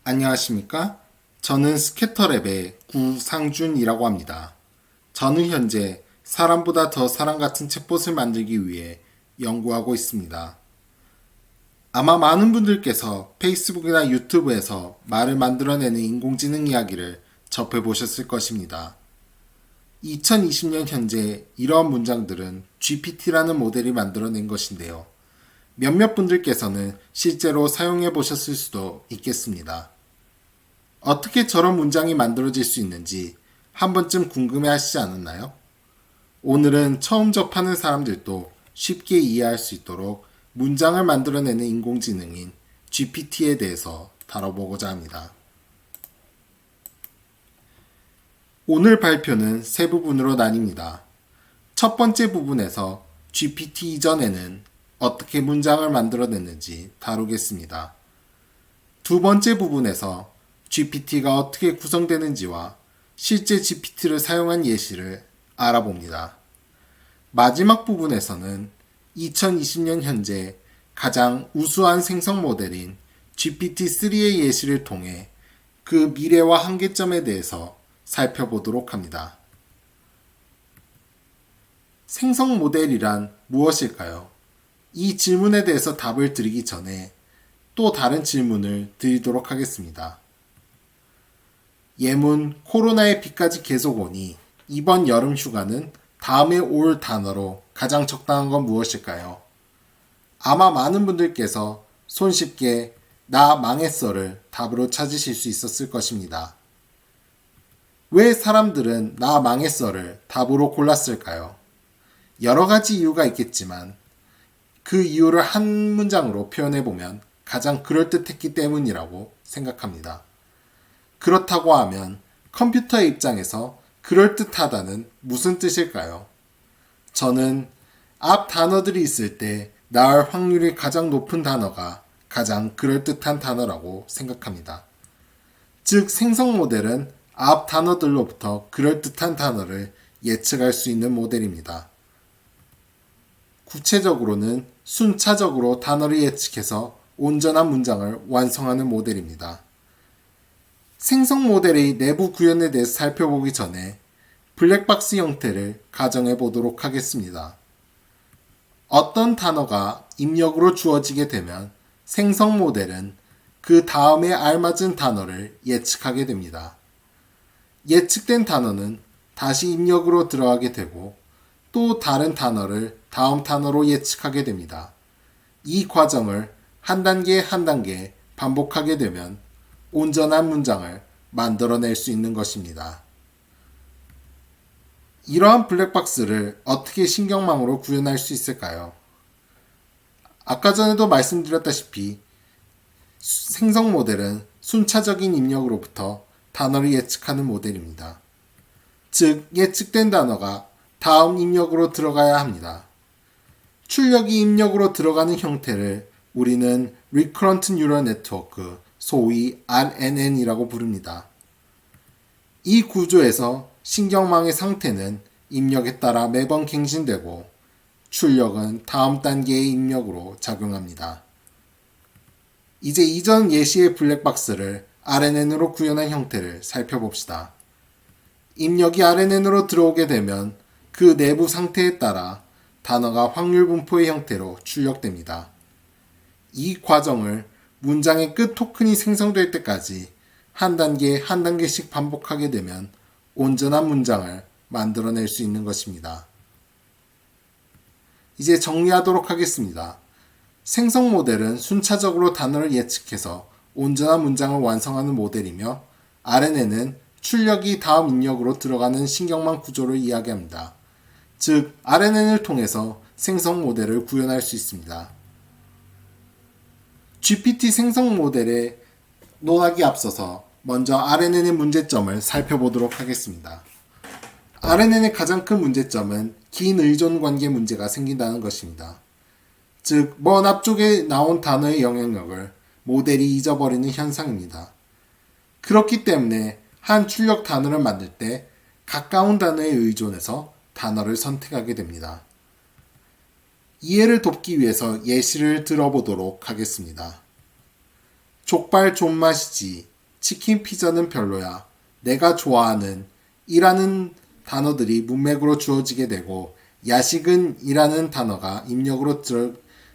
안녕하십니까? 저는 스캐터랩의 구상준이라고 합니다. 저는 현재 사람보다 더 사람 같은 챗봇을 만들기 위해 연구하고 있습니다. 아마 많은 분들께서 페이스북이나 유튜브에서 말을 만들어내는 인공지능 이야기를 접해보셨을 것입니다. 2020년 현재 이러한 문장들은 GPT라는 모델이 만들어낸 것인데요. 몇몇 분들께서는 실제로 사용해 보셨을 수도 있겠습니다. 어떻게 저런 문장이 만들어질 수 있는지 한 번쯤 궁금해 하시지 않았나요? 오늘은 처음 접하는 사람들도 쉽게 이해할 수 있도록 문장을 만들어내는 인공지능인 GPT에 대해서 다뤄보고자 합니다. 오늘 발표는 세 부분으로 나뉩니다. 첫 번째 부분에서 GPT 이전에는 어떻게 문장을 만들어냈는지 다루겠습니다. 두 번째 부분에서 GPT가 어떻게 구성되는지와 실제 GPT를 사용한 예시를 알아봅니다. 마지막 부분에서는 2020년 현재 가장 우수한 생성 모델인 GPT-3의 예시를 통해 그 미래와 한계점에 대해서 살펴보도록 합니다. 생성 모델이란 무엇일까요? 이 질문에 대해서 답을 드리기 전에 또 다른 질문을 드리도록 하겠습니다. 예문 코로나의 비까지 계속 오니 이번 여름 휴가는 다음에 올 단어로 가장 적당한 건 무엇일까요? 아마 많은 분들께서 손쉽게 나 망했어를 답으로 찾으실 수 있었을 것입니다. 왜 사람들은 나 망했어를 답으로 골랐을까요? 여러 가지 이유가 있겠지만 그 이유를 한 문장으로 표현해보면 가장 그럴듯했기 때문이라고 생각합니다. 그렇다고 하면 컴퓨터의 입장에서 그럴듯하다는 무슨 뜻일까요? 저는 앞 단어들이 있을 때 나올 확률이 가장 높은 단어가 가장 그럴듯한 단어라고 생각합니다. 즉 생성 모델은 앞 단어들로부터 그럴듯한 단어를 예측할 수 있는 모델입니다. 구체적으로는 순차적으로 단어를 예측해서 온전한 문장을 완성하는 모델입니다. 생성 모델의 내부 구현에 대해서 살펴보기 전에 블랙박스 형태를 가정해 보도록 하겠습니다. 어떤 단어가 입력으로 주어지게 되면 생성 모델은 그 다음에 알맞은 단어를 예측하게 됩니다. 예측된 단어는 다시 입력으로 들어가게 되고 또 다른 단어를 다음 단어로 예측하게 됩니다. 이 과정을 한 단계 한 단계 반복하게 되면 온전한 문장을 만들어낼 수 있는 것입니다. 이러한 블랙박스를 어떻게 신경망으로 구현할 수 있을까요? 아까 전에도 말씀드렸다시피 생성 모델은 순차적인 입력으로부터 단어를 예측하는 모델입니다. 즉, 예측된 단어가 다음 입력으로 들어가야 합니다. 출력이 입력으로 들어가는 형태를 우리는 Recurrent Neural Network, 소위 RNN이라고 부릅니다. 이 구조에서 신경망의 상태는 입력에 따라 매번 갱신되고 출력은 다음 단계의 입력으로 작용합니다. 이제 이전 예시의 블랙박스를 RNN으로 구현한 형태를 살펴봅시다. 입력이 RNN으로 들어오게 되면 그 내부 상태에 따라 단어가 확률 분포의 형태로 출력됩니다. 이 과정을 문장의 끝 토큰이 생성될 때까지 한 단계 한 단계씩 반복하게 되면 온전한 문장을 만들어낼 수 있는 것입니다. 이제 정리하도록 하겠습니다. 생성 모델은 순차적으로 단어를 예측해서 온전한 문장을 완성하는 모델이며 RNN은 출력이 다음 입력으로 들어가는 신경망 구조를 이야기합니다. 즉, RNN을 통해서 생성 모델을 구현할 수 있습니다. GPT 생성 모델에 논하기 앞서서 먼저 RNN의 문제점을 살펴보도록 하겠습니다. RNN의 가장 큰 문제점은 긴 의존 관계 문제가 생긴다는 것입니다. 즉, 먼 앞쪽에 나온 단어의 영향력을 모델이 잊어버리는 현상입니다. 그렇기 때문에 한 출력 단어를 만들 때 가까운 단어에 의존해서 단어를 선택하게 됩니다. 이해를 돕기 위해서 예시를 들어보도록 하겠습니다. 족발 존맛이지 치킨 피자는 별로야, 내가 좋아하는 이라는 단어들이 문맥으로 주어지게 되고 야식은 이라는 단어가 입력으로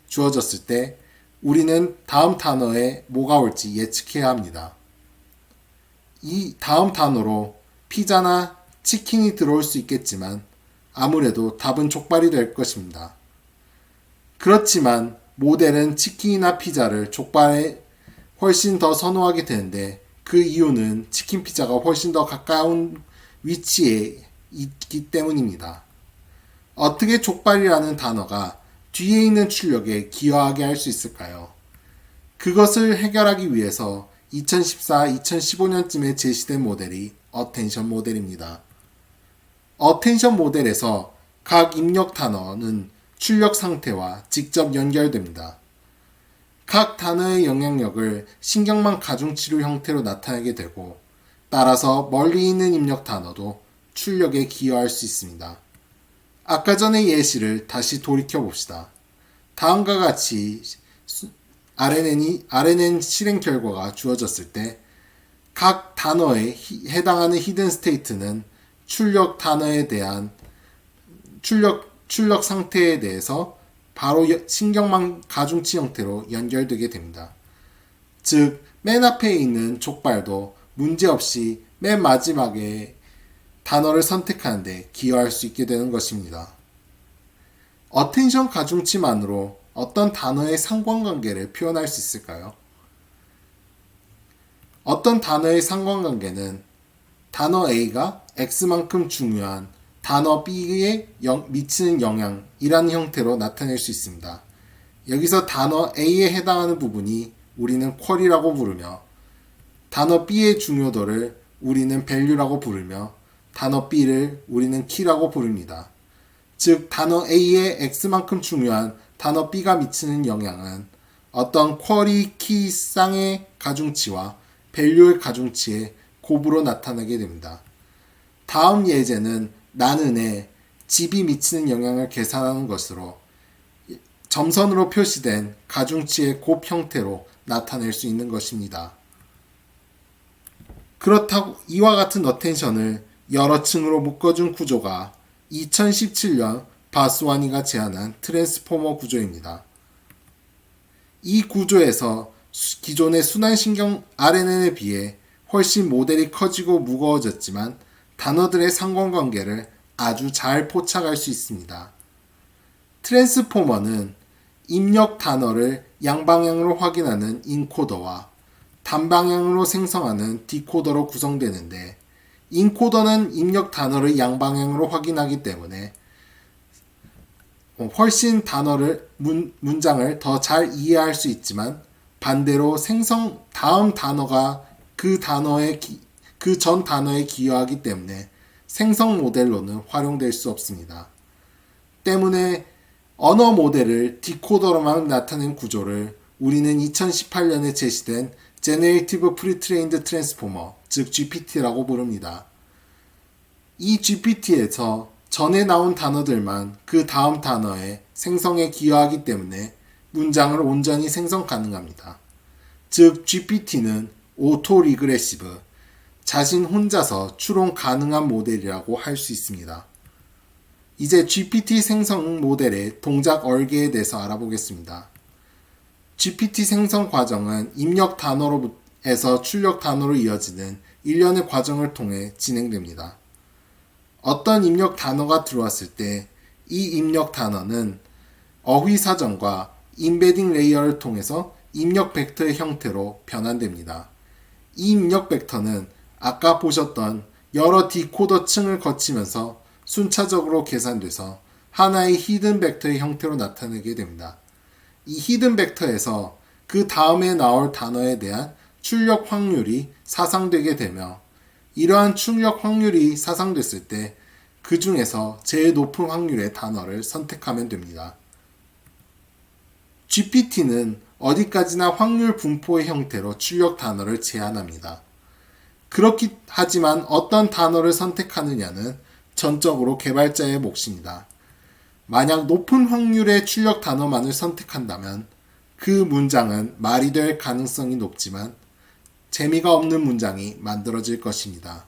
주어졌을 때 우리는 다음 단어에 뭐가 올지 예측해야 합니다. 이 다음 단어로 피자나 치킨이 들어올 수 있겠지만 아무래도 답은 족발이 될 것입니다. 그렇지만 모델은 치킨이나 피자를 족발에 훨씬 더 선호하게 되는데 그 이유는 치킨 피자가 훨씬 더 가까운 위치에 있기 때문입니다. 어떻게 족발이라는 단어가 뒤에 있는 출력에 기여하게 할 수 있을까요? 그것을 해결하기 위해서 2014-2015년쯤에 제시된 모델이 어텐션 모델입니다. 어텐션 모델에서 각 입력 단어는 출력 상태와 직접 연결됩니다. 각 단어의 영향력을 신경망 가중치료 형태로 나타내게 되고 따라서 멀리 있는 입력 단어도 출력에 기여할 수 있습니다. 아까 전의 예시를 다시 돌이켜 봅시다. 다음과 같이 RNN 실행 결과가 주어졌을 때 각 단어에 해당하는 히든 스테이트는 출력 단어에 대한 출력 상태에 대해서 바로 신경망 가중치 형태로 연결되게 됩니다. 즉, 맨 앞에 있는 족발도 문제없이 맨 마지막에 단어를 선택하는데 기여할 수 있게 되는 것입니다. 어텐션 가중치만으로 어떤 단어의 상관관계를 표현할 수 있을까요? 어떤 단어의 상관관계는 단어 A가 X만큼 중요한 단어 B에 미치는 영향이라는 형태로 나타낼 수 있습니다. 여기서 단어 A에 해당하는 부분이 우리는 퀄이라고 부르며 단어 B의 중요도를 우리는 value라고 부르며 단어 B를 우리는 key라고 부릅니다. 즉 단어 A에 X만큼 중요한 단어 B가 미치는 영향은 어떤 퀄이 key 쌍의 가중치와 value의 가중치의 곱으로 나타나게 됩니다. 다음 예제는 나는에 집이 미치는 영향을 계산하는 것으로 점선으로 표시된 가중치의 곱 형태로 나타낼 수 있는 것입니다. 그렇다고 이와 같은 어텐션을 여러 층으로 묶어준 구조가 2017년 바스와니가 제안한 트랜스포머 구조입니다. 이 구조에서 기존의 순환신경 RNN에 비해 훨씬 모델이 커지고 무거워졌지만 단어들의 상관관계를 아주 잘 포착할 수 있습니다. 트랜스포머는 입력 단어를 양방향으로 확인하는 인코더와 단방향으로 생성하는 디코더로 구성되는데 인코더는 입력 단어를 양방향으로 확인하기 때문에 훨씬 문장을 더 잘 이해할 수 있지만 반대로 다음 단어가 그 전 단어에 기여하기 때문에 생성 모델로는 활용될 수 없습니다. 때문에 언어 모델을 디코더로만 나타낸 구조를 우리는 2018년에 제시된 Generative Pre-trained Transformer, 즉 GPT라고 부릅니다. 이 GPT에서 전에 나온 단어들만 그 다음 단어의 생성에 기여하기 때문에 문장을 온전히 생성 가능합니다. 즉 GPT는 오토 리그레시브, 자신 혼자서 추론 가능한 모델이라고 할 수 있습니다. 이제 GPT 생성 모델의 동작 얼개에 대해서 알아보겠습니다. GPT 생성 과정은 입력 단어로에서 출력 단어로 이어지는 일련의 과정을 통해 진행됩니다. 어떤 입력 단어가 들어왔을 때 이 입력 단어는 어휘 사전과 임베딩 레이어를 통해서 입력 벡터의 형태로 변환됩니다. 이 입력 벡터는 아까 보셨던 여러 디코더 층을 거치면서 순차적으로 계산돼서 하나의 히든 벡터의 형태로 나타내게 됩니다. 이 히든 벡터에서 그 다음에 나올 단어에 대한 출력 확률이 사상되게 되며 이러한 출력 확률이 사상됐을 때 그 중에서 제일 높은 확률의 단어를 선택하면 됩니다. GPT는 어디까지나 확률 분포의 형태로 출력 단어를 제한합니다. 하지만 어떤 단어를 선택하느냐는 전적으로 개발자의 몫입니다. 만약 높은 확률의 출력 단어만을 선택한다면 그 문장은 말이 될 가능성이 높지만 재미가 없는 문장이 만들어질 것입니다.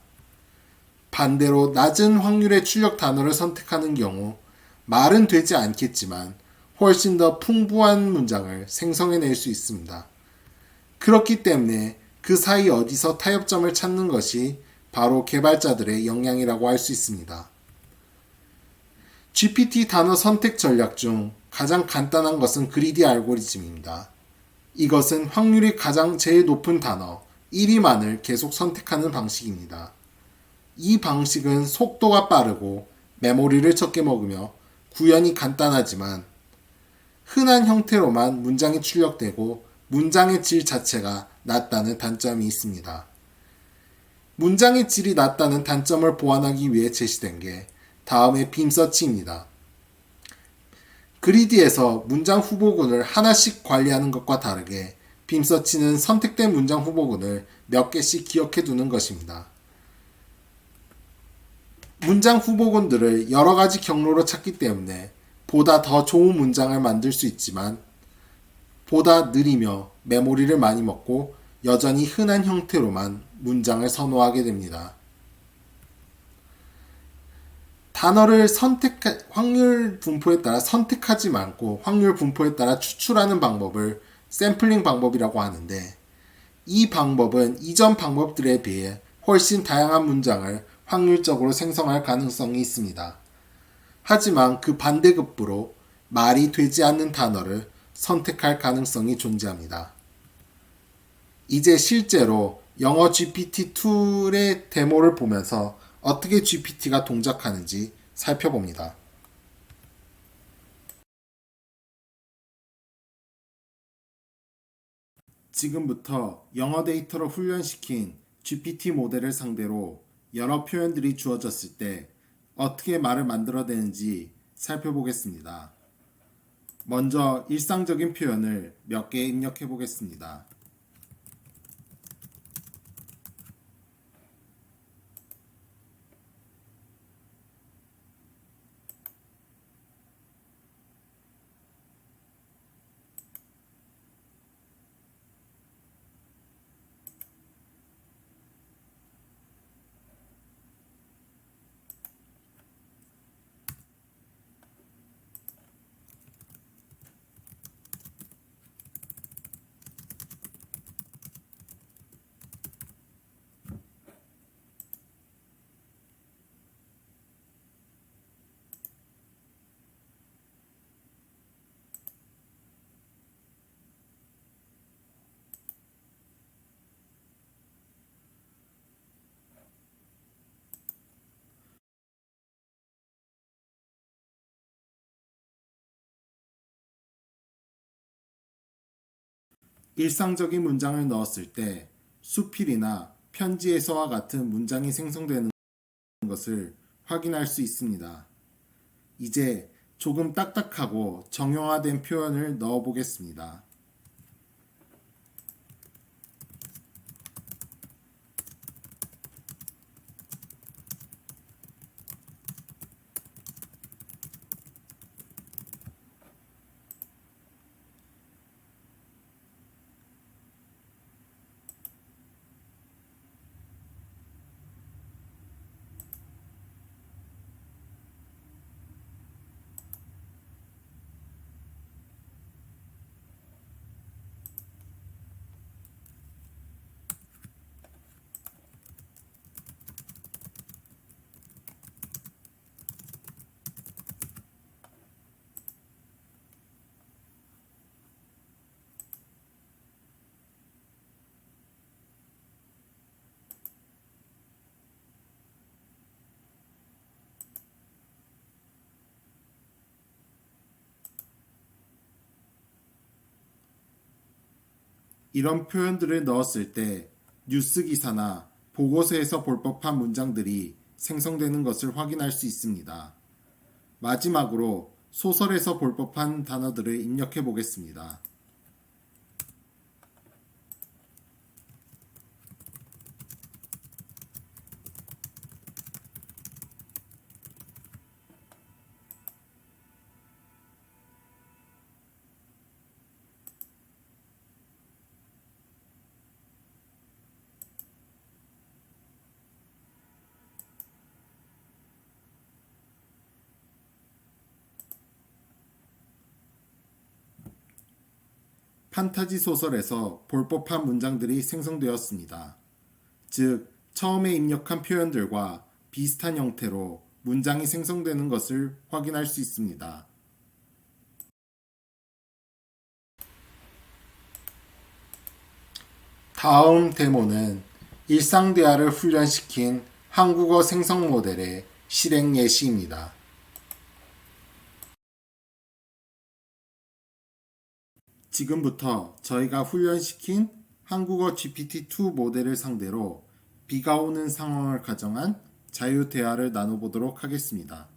반대로 낮은 확률의 출력 단어를 선택하는 경우 말은 되지 않겠지만 훨씬 더 풍부한 문장을 생성해낼 수 있습니다. 그렇기 때문에 그 사이 어디서 타협점을 찾는 것이 바로 개발자들의 역량이라고 할 수 있습니다. GPT 단어 선택 전략 중 가장 간단한 것은 그리디 알고리즘입니다. 이것은 확률이 가장 제일 높은 단어 1위만을 계속 선택하는 방식입니다. 이 방식은 속도가 빠르고 메모리를 적게 먹으며 구현이 간단하지만 흔한 형태로만 문장이 출력되고 문장의 질 자체가 낮다는 단점이 있습니다. 문장의 질이 낮다는 단점을 보완하기 위해 제시된 게 다음의 빔서치입니다. 그리디에서 문장 후보군을 하나씩 관리하는 것과 다르게 빔서치는 선택된 문장 후보군을 몇 개씩 기억해 두는 것입니다. 문장 후보군들을 여러 가지 경로로 찾기 때문에 보다 더 좋은 문장을 만들 수 있지만 보다 느리며 메모리를 많이 먹고 여전히 흔한 형태로만 문장을 선호하게 됩니다. 단어를 확률 분포에 따라 선택하지 않고 확률 분포에 따라 추출하는 방법을 샘플링 방법이라고 하는데 이 방법은 이전 방법들에 비해 훨씬 다양한 문장을 확률적으로 생성할 가능성이 있습니다. 하지만 그 반대급부로 말이 되지 않는 단어를 선택할 가능성이 존재합니다. 이제 실제로 영어 GPT-2의 데모를 보면서 어떻게 GPT가 동작하는지 살펴봅니다. 지금부터 영어 데이터로 훈련시킨 GPT 모델을 상대로 여러 표현들이 주어졌을 때 어떻게 말을 만들어내는지 살펴보겠습니다. 먼저 일상적인 표현을 몇 개 입력해 보겠습니다. 일상적인 문장을 넣었을 때 수필이나 편지에서와 같은 문장이 생성되는 것을 확인할 수 있습니다. 이제 조금 딱딱하고 정형화된 표현을 넣어 보겠습니다. 이런 표현들을 넣었을 때 뉴스 기사나 보고서에서 볼 법한 문장들이 생성되는 것을 확인할 수 있습니다. 마지막으로 소설에서 볼 법한 단어들을 입력해 보겠습니다. 판타지 소설에서 볼 법한 문장들이 생성되었습니다. 즉, 처음에 입력한 표현들과 비슷한 형태로 문장이 생성되는 것을 확인할 수 있습니다. 다음 데모는 일상 대화를 훈련시킨 한국어 생성 모델의 실행 예시입니다. 지금부터 저희가 훈련시킨 한국어 GPT-2 모델을 상대로 비가 오는 상황을 가정한 자유 대화를 나눠보도록 하겠습니다.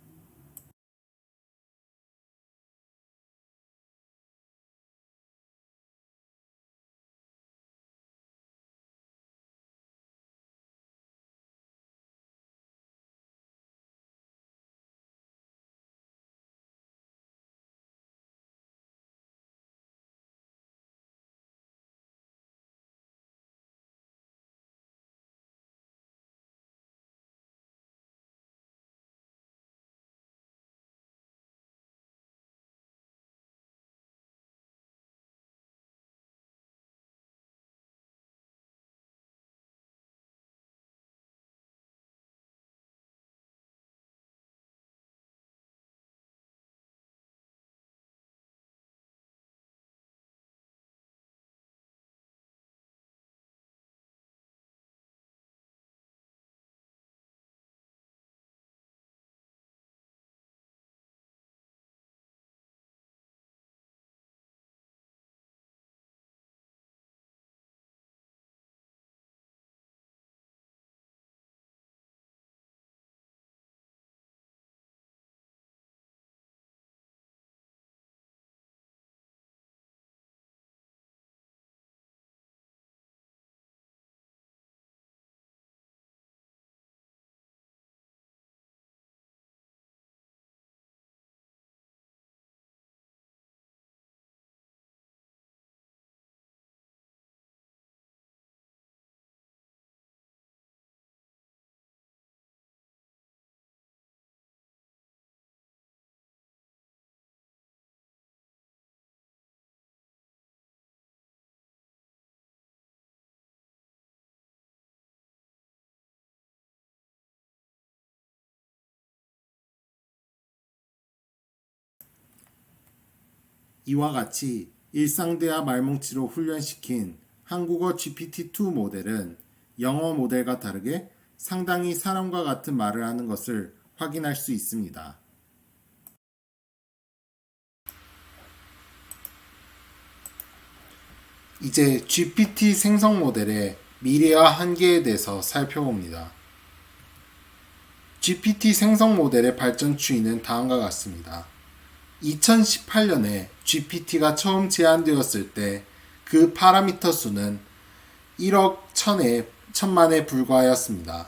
이와 같이 일상대화 말뭉치로 훈련시킨 한국어 GPT-2 모델은 영어 모델과 다르게 상당히 사람과 같은 말을 하는 것을 확인할 수 있습니다. 이제 GPT 생성 모델의 미래와 한계에 대해서 살펴봅니다. GPT 생성 모델의 발전 추이는 다음과 같습니다. 2018년에 GPT가 처음 제안되었을 때 그 파라미터 수는 1억 1000만에 불과하였습니다.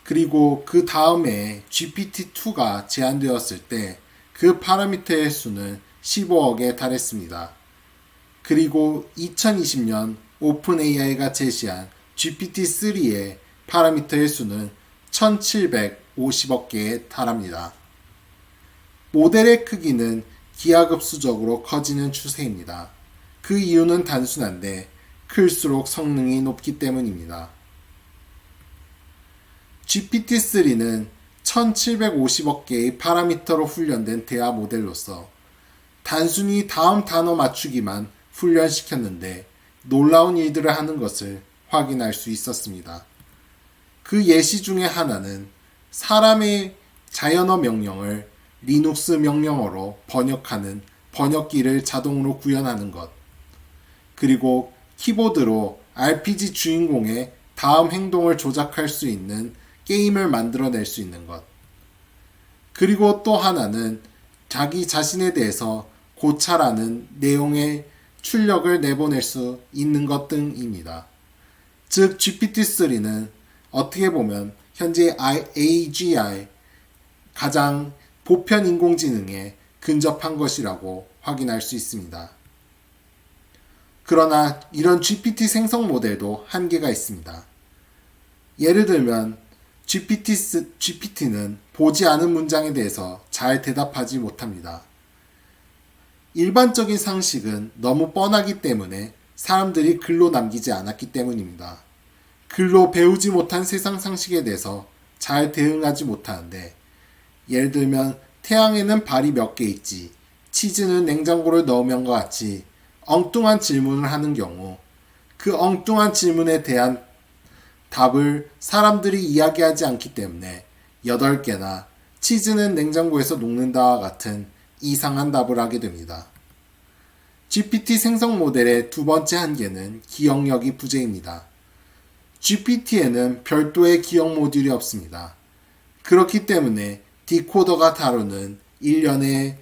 그리고 그 다음에 GPT-2가 제안되었을 때 그 파라미터의 수는 15억에 달했습니다. 그리고 2020년 오픈 AI가 제시한 GPT-3의 파라미터의 수는 1750억 개에 달합니다. 모델의 크기는 기하급수적으로 커지는 추세입니다. 그 이유는 단순한데 클수록 성능이 높기 때문입니다. GPT-3는 1750억 개의 파라미터로 훈련된 대화 모델로서 단순히 다음 단어 맞추기만 훈련시켰는데 놀라운 일들을 하는 것을 확인할 수 있었습니다. 그 예시 중에 하나는 사람의 자연어 명령을 리눅스 명령어로 번역하는 번역기를 자동으로 구현하는 것, 그리고 키보드로 RPG 주인공의 다음 행동을 조작할 수 있는 게임을 만들어낼 수 있는 것, 그리고 또 하나는 자기 자신에 대해서 고찰하는 내용의 출력을 내보낼 수 있는 것 등입니다. 즉 GPT-3는 어떻게 보면 현재 AGI 가장 보편 인공지능에 근접한 것이라고 확인할 수 있습니다. 그러나 이런 GPT 생성 모델도 한계가 있습니다. 예를 들면 GPT는 보지 않은 문장에 대해서 잘 대답하지 못합니다. 일반적인 상식은 너무 뻔하기 때문에 사람들이 글로 남기지 않았기 때문입니다. 글로 배우지 못한 세상 상식에 대해서 잘 대응하지 못하는데, 예를 들면 태양에는 발이 몇 개 있지, 치즈는 냉장고를 넣으면과 같이 엉뚱한 질문을 하는 경우 그 엉뚱한 질문에 대한 답을 사람들이 이야기하지 않기 때문에 8개나 치즈는 냉장고에서 녹는다와 같은 이상한 답을 하게 됩니다. GPT 생성 모델의 두 번째 한계는 기억력이 부재입니다. GPT에는 별도의 기억 모듈이 없습니다. 그렇기 때문에 디코더가 다루는 일련의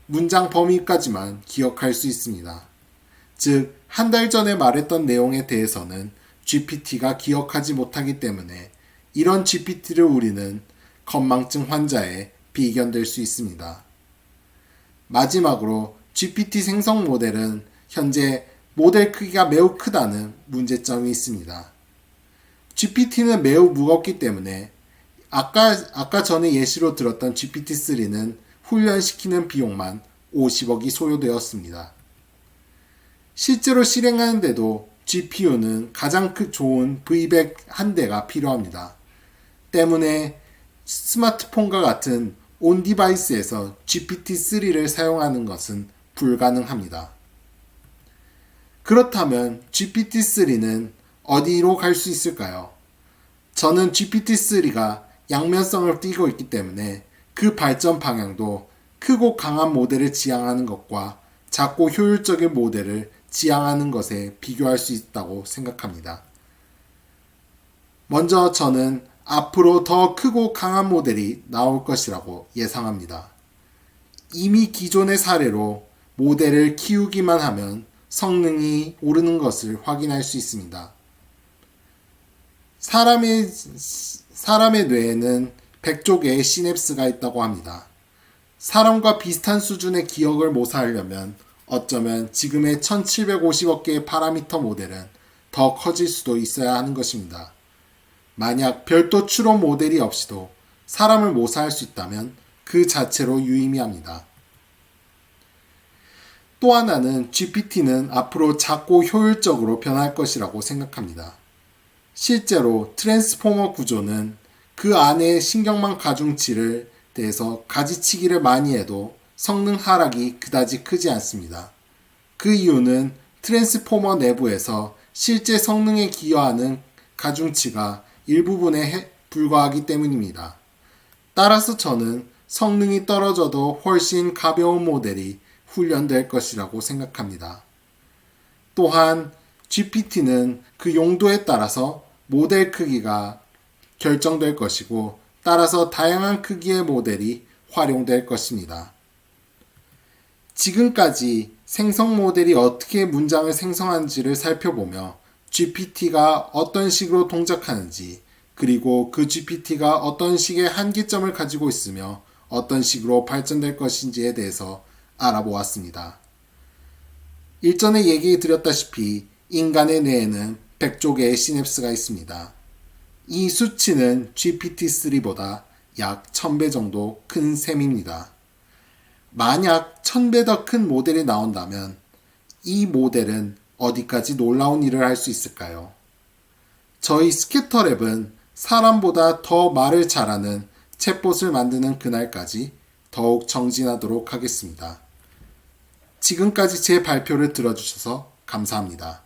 문장 범위까지만 기억할 수 있습니다. 즉, 한 달 전에 말했던 내용에 대해서는 GPT가 기억하지 못하기 때문에 이런 GPT를 우리는 건망증 환자에 비견될 수 있습니다. 마지막으로 GPT 생성 모델은 현재 모델 크기가 매우 크다는 문제점이 있습니다. GPT는 매우 무겁기 때문에 아까 전에 예시로 들었던 GPT-3는 훈련시키는 비용만 50억이 소요되었습니다. 실제로 실행하는데도 GPU는 가장 좋은 V100 한 대가 필요합니다. 때문에 스마트폰과 같은 온 디바이스에서 GPT-3를 사용하는 것은 불가능합니다. 그렇다면 GPT-3는 어디로 갈 수 있을까요? 저는 GPT-3가 양면성을 띠고 있기 때문에 그 발전 방향도 크고 강한 모델을 지향하는 것과 작고 효율적인 모델을 지향하는 것에 비교할 수 있다고 생각합니다. 먼저 저는 앞으로 더 크고 강한 모델이 나올 것이라고 예상합니다. 이미 기존의 사례로 모델을 키우기만 하면 성능이 오르는 것을 확인할 수 있습니다. 사람의 뇌에는 100조 개의 시냅스가 있다고 합니다. 사람과 비슷한 수준의 기억을 모사하려면 어쩌면 지금의 1750억 개의 파라미터 모델은 더 커질 수도 있어야 하는 것입니다. 만약 별도 추론 모델이 없이도 사람을 모사할 수 있다면 그 자체로 유의미합니다. 또 하나는 GPT는 앞으로 작고 효율적으로 변할 것이라고 생각합니다. 실제로 트랜스포머 구조는 그 안에 신경망 가중치를 대해서 가지치기를 많이 해도 성능 하락이 그다지 크지 않습니다. 그 이유는 트랜스포머 내부에서 실제 성능에 기여하는 가중치가 일부분에 불과하기 때문입니다. 따라서 저는 성능이 떨어져도 훨씬 가벼운 모델이 훈련될 것이라고 생각합니다. 또한 GPT는 그 용도에 따라서 모델 크기가 결정될 것이고, 따라서 다양한 크기의 모델이 활용될 것입니다. 지금까지 생성 모델이 어떻게 문장을 생성하는지를 살펴보며 GPT가 어떤 식으로 동작하는지, 그리고 그 GPT가 어떤 식의 한계점을 가지고 있으며 어떤 식으로 발전될 것인지에 대해서 알아보았습니다. 일전에 얘기 드렸다시피 인간의 뇌에는 100조 개의 시냅스가 있습니다. 이 수치는 GPT-3보다 약 1000배 정도 큰 셈입니다. 만약 1000배 더 큰 모델이 나온다면 이 모델은 어디까지 놀라운 일을 할 수 있을까요? 저희 스캐터랩은 사람보다 더 말을 잘하는 챗봇을 만드는 그날까지 더욱 정진하도록 하겠습니다. 지금까지 제 발표를 들어주셔서 감사합니다.